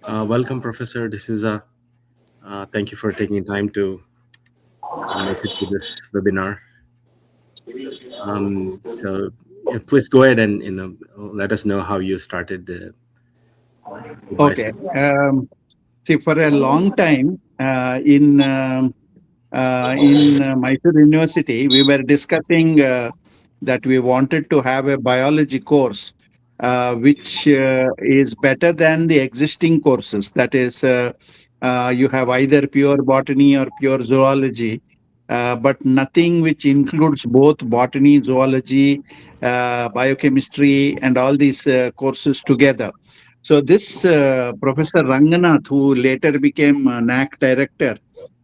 Welcome, Professor D'Souza. Thank you for taking time to make it to this webinar. Please go ahead and let us know how you started the Okay. bicycle. See, for a long time in Mysore University, we were discussing that we wanted to have a biology course, which is better than the existing courses. That is, you have either pure botany or pure zoology. But nothing which includes both botany, zoology, biochemistry, and all these courses together. So this Professor Ranganath, who later became NAC director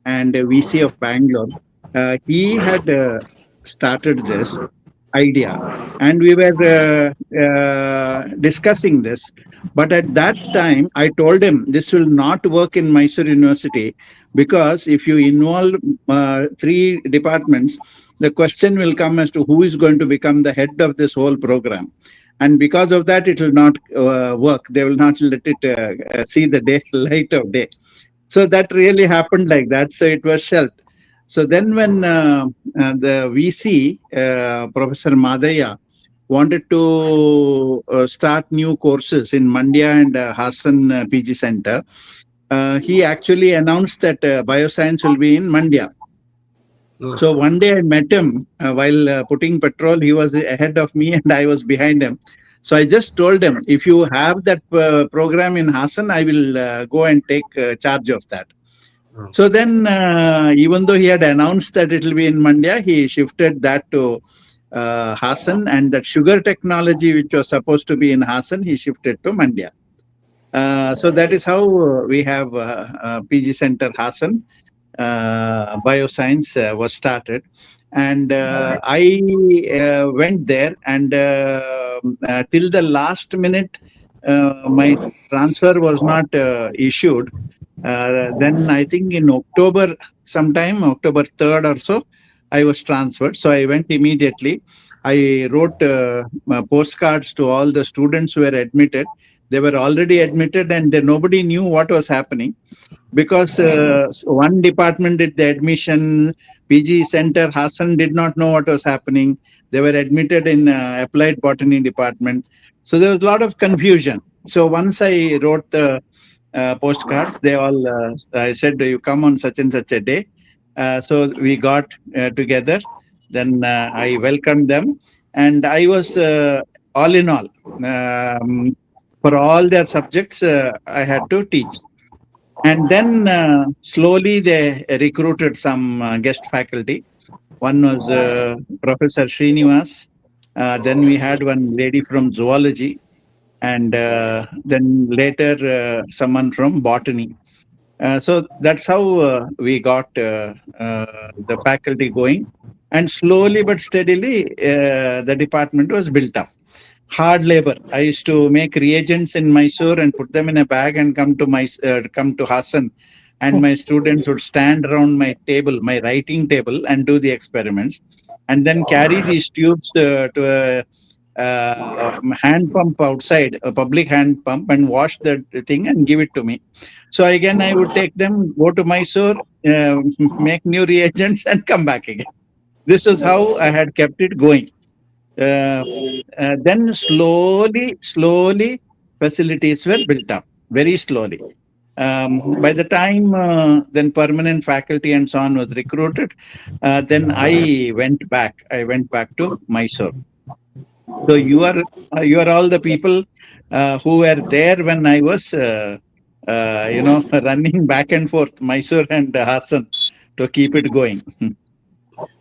and VC of Bangalore, he had started this idea, and we were discussing this. But at that time, I told him this will not work in Mysore University, because if you involve three departments, the question will come as to who is going to become the head of this whole program, and because of that it will not work. They will not let it see the day light of day. So that really happened like that, so it was shelved. So then when the VC, Professor Madaya, wanted to start new courses in Mandya and Hassan PG Center, he actually announced that Bioscience will be in Mandya. Oh, So one day I met him while putting petrol. He was ahead of me and I was behind him. So I just told him, if you have that program in Hassan, I will go and take charge of that. oh, So then, even though he had announced that it will be in Mandya, he shifted that to Hassan, and that sugar technology, which was supposed to be in Hassan, he shifted to Mandya. So that is how we have PG Center Hassan. Bioscience was started, and I went there, and till the last minute, my transfer was not issued. Then I think in October, sometime October 3rd or so, I was transferred. So I went immediately. I wrote postcards to all the students who were admitted. They were already admitted, and nobody knew what was happening, because one department did the admission. PG Center Hassan did not know what was happening. They were admitted in applied botany department. So there was a lot of confusion. So once I wrote the postcards, they all, I said, you come on such and such a day. So we got together. Then I welcomed them, and I was all in all, for all their subjects, I had to teach. And then slowly they recruited some guest faculty. One was Professor Srinivas. Then we had one lady from zoology, and then later someone from botany. So that's how we got the faculty going. And slowly but steadily, the department was built up. Hard labor. I used to make reagents in Mysore and put them in a bag and come to Hassan, and my students would stand around my table, my writing table, and do the experiments, and then carry these tubes to a hand pump outside, a public hand pump, and wash the thing and give it to me. So again, I would take them, go to Mysore, make new reagents, and come back again. This is how I had kept it going. Uh, then slowly, facilities were built up very slowly. By the time then permanent faculty and so on was recruited, then I went back. I went back to Mysore. So you are all the people who were there when I was running back and forth Mysore and Hassan to keep it going.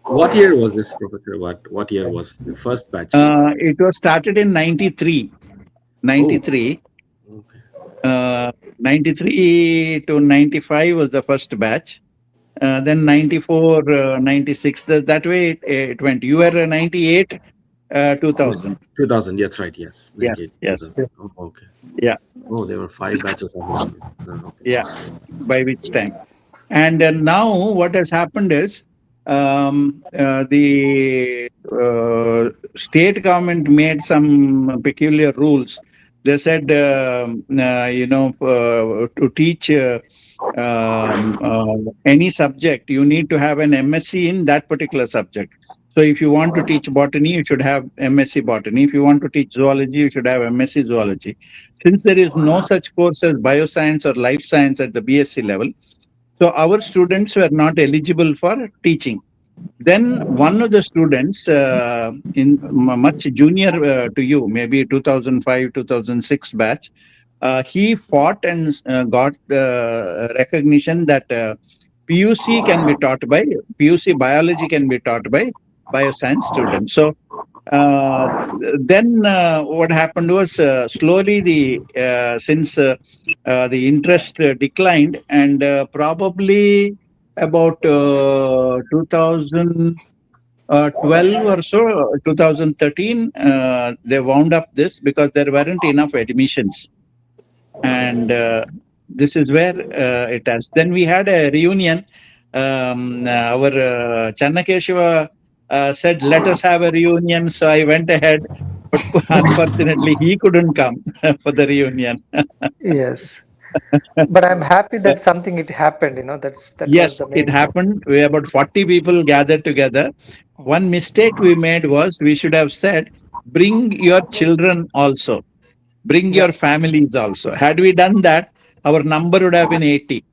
what year was this, Professor? What year was the first batch? It was started in 93. Oh, 93. okay. 93 to 95 was the first batch. Then 94, 96, that way it went. You were 98, Yeah. 2000. 2000. That's right. Yes, Yes, 98, yes. 2000. Oh, okay. Yeah, Oh, there were five batches of it. Okay. yeah. By which time. And now what has happened is, the state government made some peculiar rules They said, to teach any subject, you need to have an MSc in that particular subject. So if you want to teach botany, you should have MSc botany. If you want to teach zoology, you should have MSc zoology. Since there is no such course as bioscience or life science at the BSc level, so our students were not eligible for teaching. Then one of the students, much junior to you, maybe 2005, 2006 batch, he fought and got the recognition that PUC can be taught by PUC biology can be taught by bioscience students. So then what happened was slowly since the interest declined, and probably about 2012 or so, 2013, they wound up this because there weren't enough admissions. And this is where it has. Then we had a reunion. Our Channakeshava said, "Let us have a reunion." So I went ahead, but unfortunately, he couldn't come for the reunion. Yes, but I'm happy that something it happened. That was Yes, the it main thing. happened. We about 40 people gathered together. One mistake we made was we should have said, "Bring your children also, bring Yeah, your families also." Had we done that, our number would have been 80.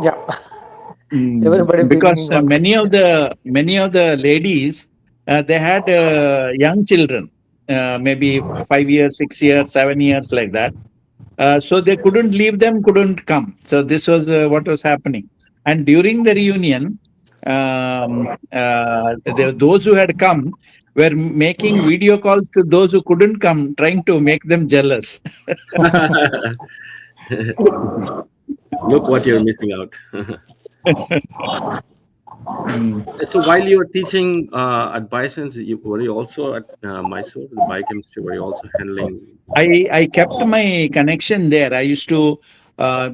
yeah. Everybody Because bringing one kid. many of the ladies, they had young children, maybe 5 years, 6 years, 7 years, like that. So they couldn't leave them, couldn't come. So this was what was happening. And during the reunion, those who had come were making video calls to those who couldn't come, trying to make them jealous. Look what you're missing out. Mm. So while you were teaching at Bioscience, were you also at Mysore, the biochemistry? Were you also handling? I kept my connection there. I used to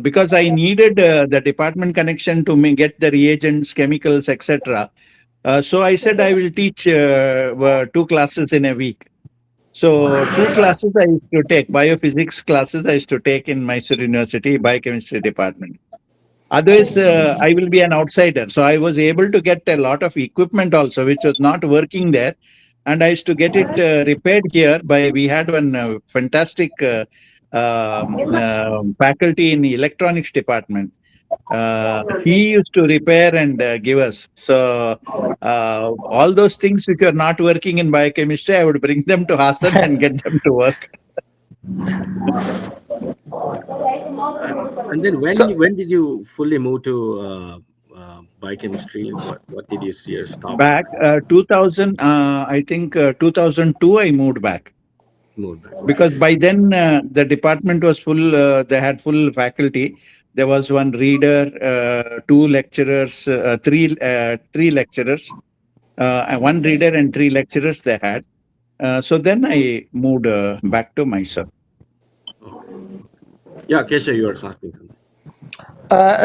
because I needed the department connection to get the reagents, chemicals, etc. So I said I will teach two classes in a week. So two classes I used to take, biophysics classes I used to take in Mysore University biochemistry department. Otherwise, I will be an outsider. So I was able to get a lot of equipment also, which was not working there. And I used to get it repaired here by, we had one fantastic faculty in the electronics department. He used to repair and give us. So all those things which are not working in biochemistry, I would bring them to Hassan and get them to work. And then So, when did you fully move to biochemistry? What did you see or stop Back 2000, I think 2002, I moved back. move back? Because by then the department was full, they had full faculty. There was one reader, two lecturers, three lecturers, and one reader and three lecturers they had. So then I moved back to Mysore. Okay. Yeah, Kesha, you were asking something.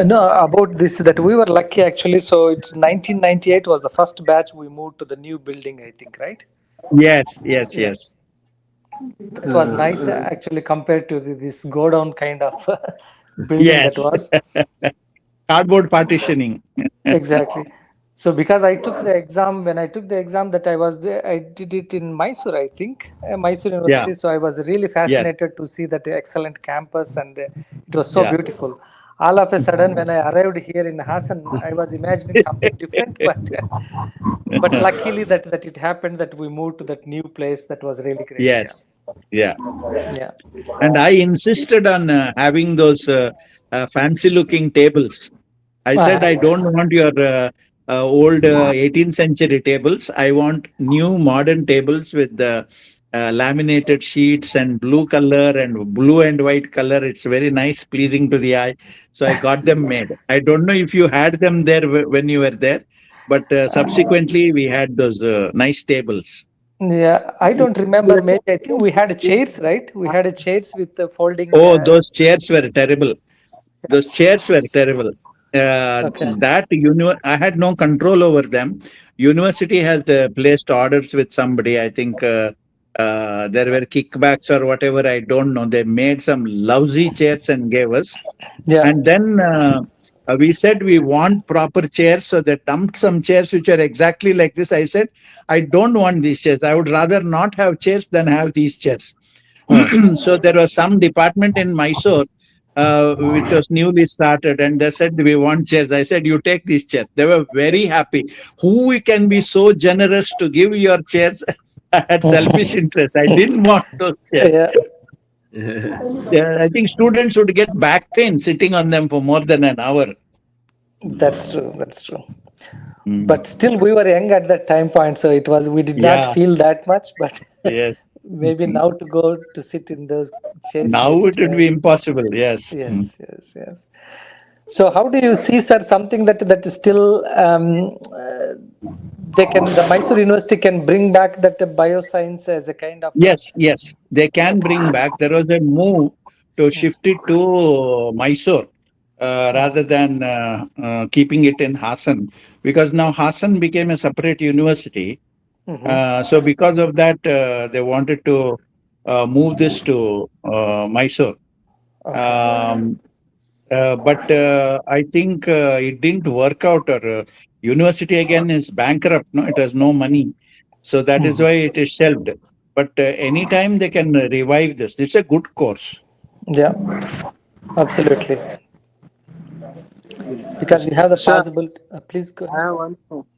no, about this that we were lucky actually. So it's 1998 was the first batch we moved to the new building. I think, right? Yes, yes, Yeah, yes, that was nice actually compared to this go down kind of building that yes. was. Cardboard partitioning. Exactly. So because I took the exam, when I took the exam that I was there, I did it in Mysore, I think, Mysore Yeah, University. So I was really yes, fascinated to see that excellent campus, and it was so yeah. beautiful. All of a sudden, when I arrived here in Hassan, I was imagining something different, but luckily that it happened that we moved to that new place. That was really great. Yeah, Yes, yeah. yeah. And I insisted on having those fancy looking tables. I said, I don't want your old 18th century tables. I want new modern tables with the laminated sheets and blue color and blue and white color. It's very nice, pleasing to the eye. So I got them made. I don't know if you had them there when you were there, but subsequently we had those nice tables. Yeah, I don't remember. Maybe I think we had chairs, right? We had a chairs with the folding. Oh, those chairs were terrible. Those chairs were terrible. Okay. I had no control over them. University has placed orders with somebody. I think there were kickbacks or whatever, I don't know. They made some lousy chairs and gave us. Yeah. And then we said we want proper chairs. So they dumped some chairs which are exactly like this. I said, I don't want these chairs. I would rather not have chairs than have these chairs. So there was some department in Mysore which was newly started, and they said, we want chairs. I said, you take these chairs. They were very happy. Who can be so generous to give your chairs? I had selfish interest. I didn't want those chairs. Yeah. I think students would get back pain sitting on them for more than an hour. That's true. That's true. Mm. But still, we were young at that time point, so it was we did not Yeah. feel that much. But Yes. maybe now to go to sit in those chairs. Now maybe it would be impossible. Yes. Mm. Yes, yes, yes. So, how do you see, sir, something that is still the Mysore University can bring back that bioscience as a kind of Yes. Yes. They can bring back. There was a move to shift it to Mysore rather than keeping it in Hassan, because now Hassan became a separate university. So because of that, they wanted to move this to Mysore. Um, but I think it didn't work out. Or university again is bankrupt. No, it has no money, so that is why it is shelved. But anytime they can revive this. It's a good course. Yeah, absolutely. Because we have the Sir, possible. Please go I ahead. have one